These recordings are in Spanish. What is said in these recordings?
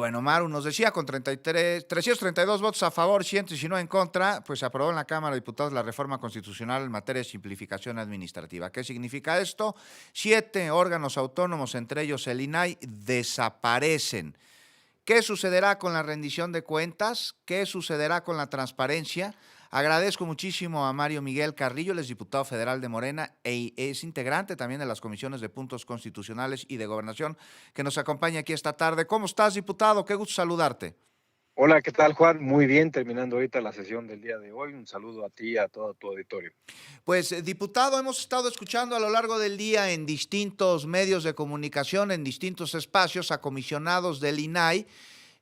Bueno, Maru nos decía con 332 votos a favor, 119 en contra, pues se aprobó en la Cámara de Diputados la reforma constitucional en materia de simplificación administrativa. ¿Qué significa esto? 7 órganos autónomos, entre ellos el INAI, desaparecen. ¿Qué sucederá con la rendición de cuentas? ¿Qué sucederá con la transparencia? Agradezco muchísimo a Mario Miguel Carrillo, él es diputado federal de Morena e es integrante también de las comisiones de puntos constitucionales y de gobernación, que nos acompaña aquí esta tarde. ¿Cómo estás, diputado? Qué gusto saludarte. Hola, ¿qué tal, Juan? Muy bien, terminando ahorita la sesión del día de hoy. Un saludo a ti y a todo tu auditorio. Pues, diputado, hemos estado escuchando a lo largo del día en distintos medios de comunicación, en distintos espacios, a comisionados del INAI,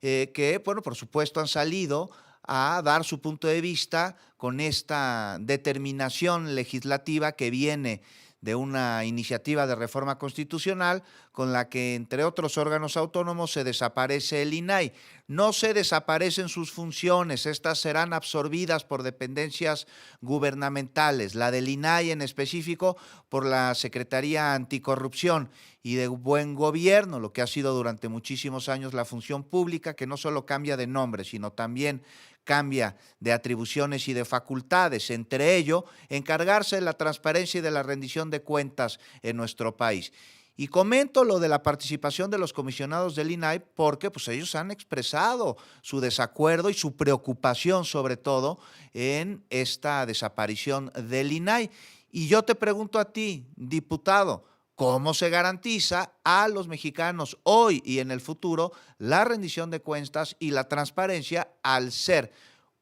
que, bueno, por supuesto han salido a dar su punto de vista con esta determinación legislativa que viene de una iniciativa de reforma constitucional con la que, entre otros órganos autónomos, se desaparece el INAI. No se desaparecen sus funciones, estas serán absorbidas por dependencias gubernamentales, la del INAI en específico por la Secretaría Anticorrupción y de Buen Gobierno, lo que ha sido durante muchísimos años la función pública, que no solo cambia de nombre, sino también cambia de atribuciones y de facultades, entre ello, encargarse de la transparencia y de la rendición de cuentas en nuestro país. Y comento lo de la participación de los comisionados del INAI porque pues, ellos han expresado su desacuerdo y su preocupación sobre todo en esta desaparición del INAI. Y yo te pregunto a ti, diputado, ¿cómo se garantiza a los mexicanos hoy y en el futuro la rendición de cuentas y la transparencia al ser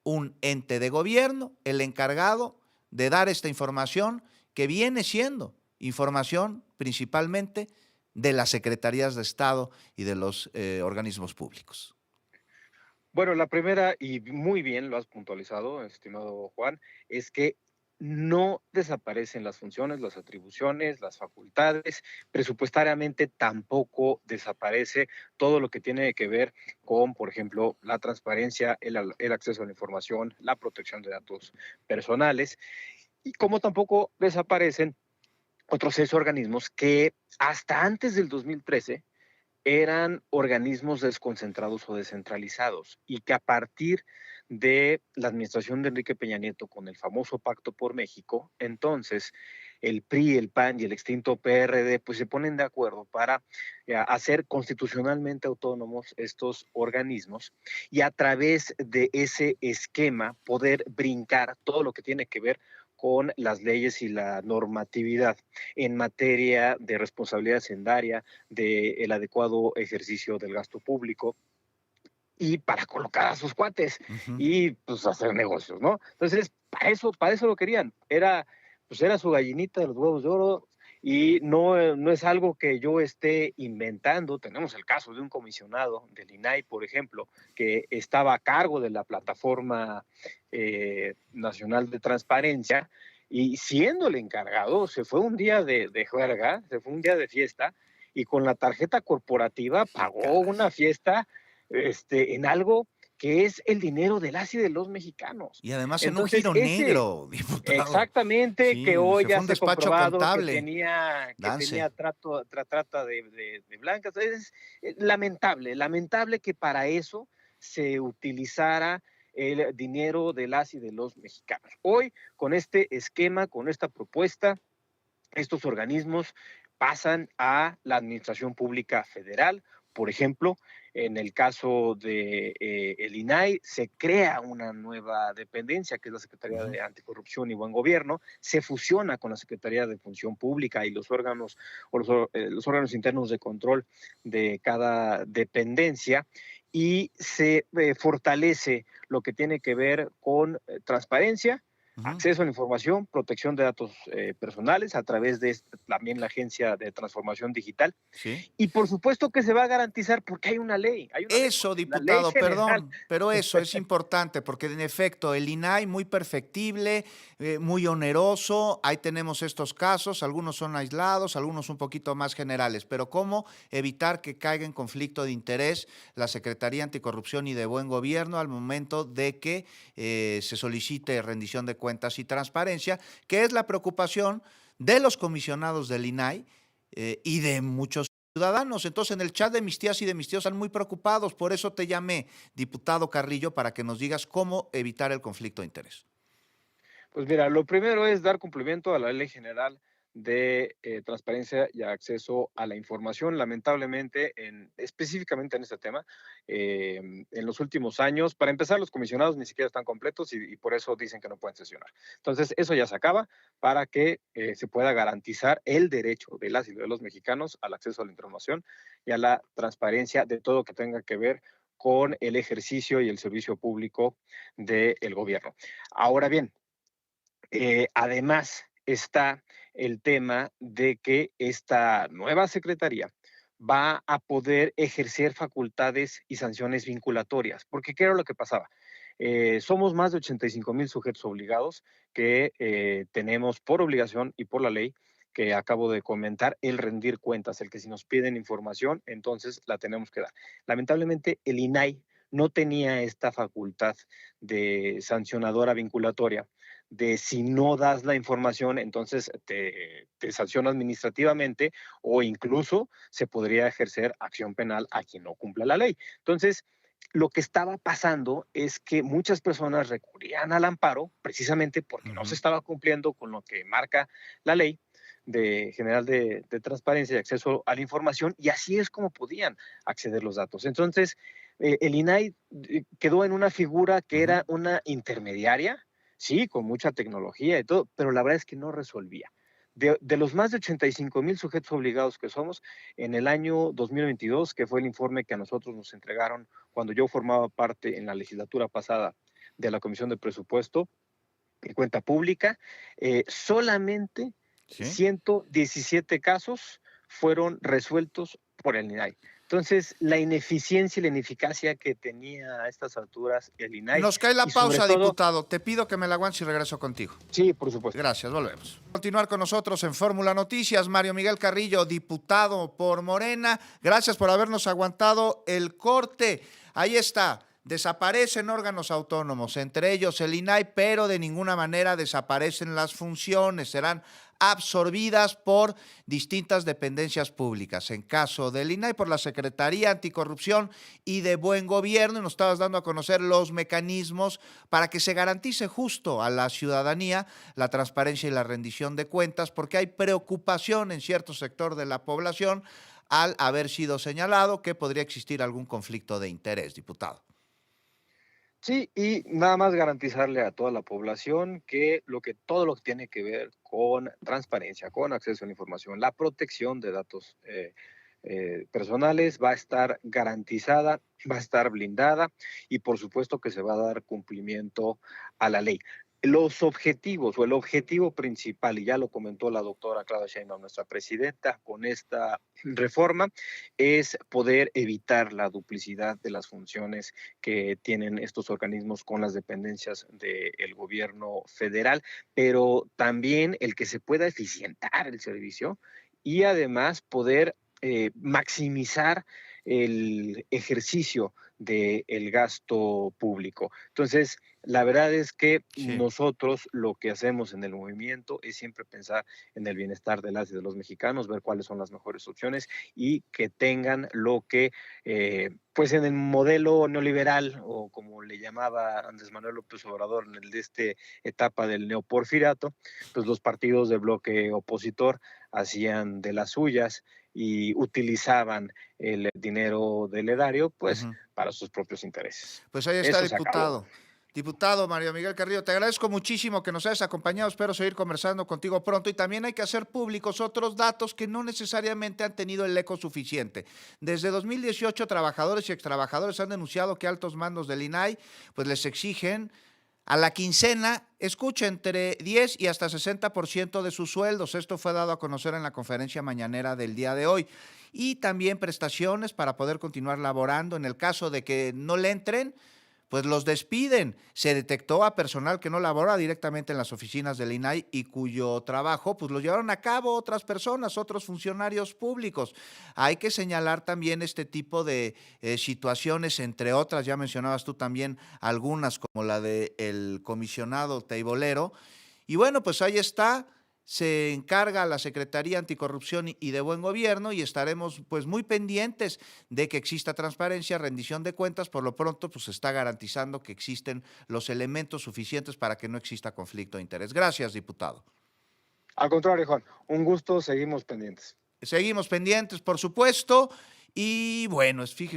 un ente de gobierno el encargado de dar esta información que viene siendo información principalmente de las secretarías de Estado y de los organismos públicos? Bueno, la primera, y muy bien lo has puntualizado, estimado Juan, es que no desaparecen las funciones, las atribuciones, las facultades, presupuestariamente tampoco desaparece todo lo que tiene que ver con, por ejemplo, la transparencia, el acceso a la información, la protección de datos personales, y como tampoco desaparecen otros 6 organismos que hasta antes del 2013 eran organismos desconcentrados o descentralizados y que a partir de la administración de Enrique Peña Nieto con el famoso Pacto por México, entonces el PRI, el PAN y el extinto PRD pues se ponen de acuerdo para hacer constitucionalmente autónomos estos organismos y a través de ese esquema poder brincar todo lo que tiene que ver con las leyes y la normatividad en materia de responsabilidad hacendaria, del adecuado ejercicio del gasto público y para colocar a sus cuates Uh -huh. y pues hacer negocios, ¿no? Entonces, para eso lo querían. Pues era su gallinita de los huevos de oro y no es algo que yo esté inventando. Tenemos el caso de un comisionado del INAI, por ejemplo, que estaba a cargo de la plataforma nacional de transparencia y siendo el encargado, se fue un día de juerga, se fue un día de fiesta y con la tarjeta corporativa Sí, pagó caray. una fiesta en algo que es el dinero de las y de los mexicanos. Y además en un Entonces, giro negro, diputado. exactamente, que Sí, hoy se fue ya un se ha despacho comprobado contable. que Dance. tenía trata de blancas. Es lamentable, lamentable que para eso se utilizara el dinero de las y de los mexicanos. Hoy, con este esquema, con esta propuesta, estos organismos pasan a la Administración Pública Federal. Por ejemplo, en el caso de el INAI, se crea una nueva dependencia, que es la Uh Secretaría -huh. de Anticorrupción y Buen Gobierno, se fusiona con la Secretaría de Función Pública y los órganos, los órganos internos de control de cada dependencia, y se fortalece lo que tiene que ver con transparencia, Uh -huh. acceso a la información, protección de datos personales a través de también la Agencia de Transformación Digital. Sí. Y por supuesto que se va a garantizar porque hay una ley, Eso, Juan, la Ley diputado, General. perdón, pero eso es importante porque en efecto el INAI muy perfectible, muy oneroso, ahí tenemos estos casos, algunos son aislados, algunos un poquito más generales, pero ¿cómo evitar que caiga en conflicto de interés la Secretaría Anticorrupción y de Buen Gobierno al momento de que se solicite rendición de cuentas y transparencia, que es la preocupación de los comisionados del INAI y de muchos ciudadanos. Entonces, en el chat de mis tías y de mis tíos están muy preocupados. Por eso te llamé, diputado Carrillo, para que nos digas cómo evitar el conflicto de interés. Pues mira, lo primero es dar cumplimiento a la Ley General de Transparencia y Acceso a la Información. Lamentablemente, específicamente en este tema, en los últimos años, para empezar, los comisionados ni siquiera están completos y por eso dicen que no pueden sesionar. Entonces, eso ya se acaba para que se pueda garantizar el derecho de las y de los mexicanos al acceso a la información y a la transparencia de todo lo que tenga que ver con el ejercicio y el servicio público del gobierno. Ahora bien, además está el tema de que esta nueva secretaría va a poder ejercer facultades y sanciones vinculatorias, porque ¿qué era lo que pasaba? Somos más de 85,000 sujetos obligados que tenemos por obligación y por la ley que acabo de comentar, el rendir cuentas, el que si nos piden información, entonces la tenemos que dar. Lamentablemente, el INAI no tenía esta facultad de sancionadora vinculatoria de si no das la información, entonces te sanciona administrativamente o incluso se podría ejercer acción penal a quien no cumpla la ley. Entonces, lo que estaba pasando es que muchas personas recurrían al amparo precisamente porque no se estaba cumpliendo con lo que marca la ley general de transparencia y acceso a la información, y así es como podían acceder los datos. Entonces, el INAI quedó en una figura que era una intermediaria, sí, con mucha tecnología y todo, pero la verdad es que no resolvía. De los más de 85,000 sujetos obligados que somos, en el año 2022, que fue el informe que a nosotros nos entregaron cuando yo formaba parte en la legislatura pasada de la Comisión de Presupuesto y Cuenta Pública, solamente ¿Sí? 117 casos fueron resueltos por el INAI. Entonces, la ineficiencia y la ineficacia que tenía a estas alturas el INAI. Nos cae la Y sobre pausa, todo, diputado. Te pido que me la aguantes y regreso contigo. sí, por supuesto. Gracias, volvemos. Continuar con nosotros en Fórmula Noticias, Mario Miguel Carrillo, diputado por Morena. Gracias por habernos aguantado el corte. Ahí está. Desaparecen órganos autónomos, entre ellos el INAI, pero de ninguna manera desaparecen las funciones, serán absorbidas por distintas dependencias públicas. En caso del INAI, por la Secretaría Anticorrupción y de Buen Gobierno, y nos estabas dando a conocer los mecanismos para que se garantice justo a la ciudadanía la transparencia y la rendición de cuentas, porque hay preocupación en cierto sector de la población al haber sido señalado que podría existir algún conflicto de interés, diputado. Sí, y nada más garantizarle a toda la población que todo lo que tiene que ver con transparencia, con acceso a la información, la protección de datos personales va a estar garantizada, va a estar blindada y por supuesto que se va a dar cumplimiento a la ley. Los objetivos o el objetivo principal, y ya lo comentó la doctora Claudia Sheinbaum, nuestra presidenta, con esta reforma, es poder evitar la duplicidad de las funciones que tienen estos organismos con las dependencias del gobierno federal, pero también el que se pueda eficientar el servicio y además poder maximizar el ejercicio del gasto público. Entonces, la verdad es que nosotros lo que hacemos en el movimiento es siempre pensar en el bienestar de las y de los mexicanos, ver cuáles son las mejores opciones y que tengan lo que, pues en el modelo neoliberal, o como le llamaba Andrés Manuel López Obrador en el de etapa del neoporfiriato, pues los partidos de bloque opositor hacían de las suyas y utilizaban el dinero del erario, pues, para sus propios intereses. Pues ahí está, diputado. Diputado Mario Miguel Carrillo, te agradezco muchísimo que nos hayas acompañado, espero seguir conversando contigo pronto y también hay que hacer públicos otros datos que no necesariamente han tenido el eco suficiente. Desde 2018, trabajadores y extrabajadores han denunciado que altos mandos del INAI pues les exigen a la quincena, escucha, entre 10 y hasta 60% de sus sueldos. Esto fue dado a conocer en la conferencia mañanera del día de hoy. Y también prestaciones para poder continuar laborando. En el caso de que no le entren, pues los despiden. Se detectó a personal que no labora directamente en las oficinas del INAI y cuyo trabajo pues lo llevaron a cabo otras personas, otros funcionarios públicos. Hay que señalar también este tipo de situaciones, entre otras, ya mencionabas tú también algunas, como la del comisionado teibolero. Y bueno, pues ahí está. se encarga la Secretaría Anticorrupción y de Buen Gobierno y estaremos pues muy pendientes de que exista transparencia, rendición de cuentas. Por lo pronto pues se está garantizando que existen los elementos suficientes para que no exista conflicto de interés. Gracias, diputado. Al contrario, Juan, un gusto, seguimos pendientes. Seguimos pendientes, por supuesto, y bueno, fíjese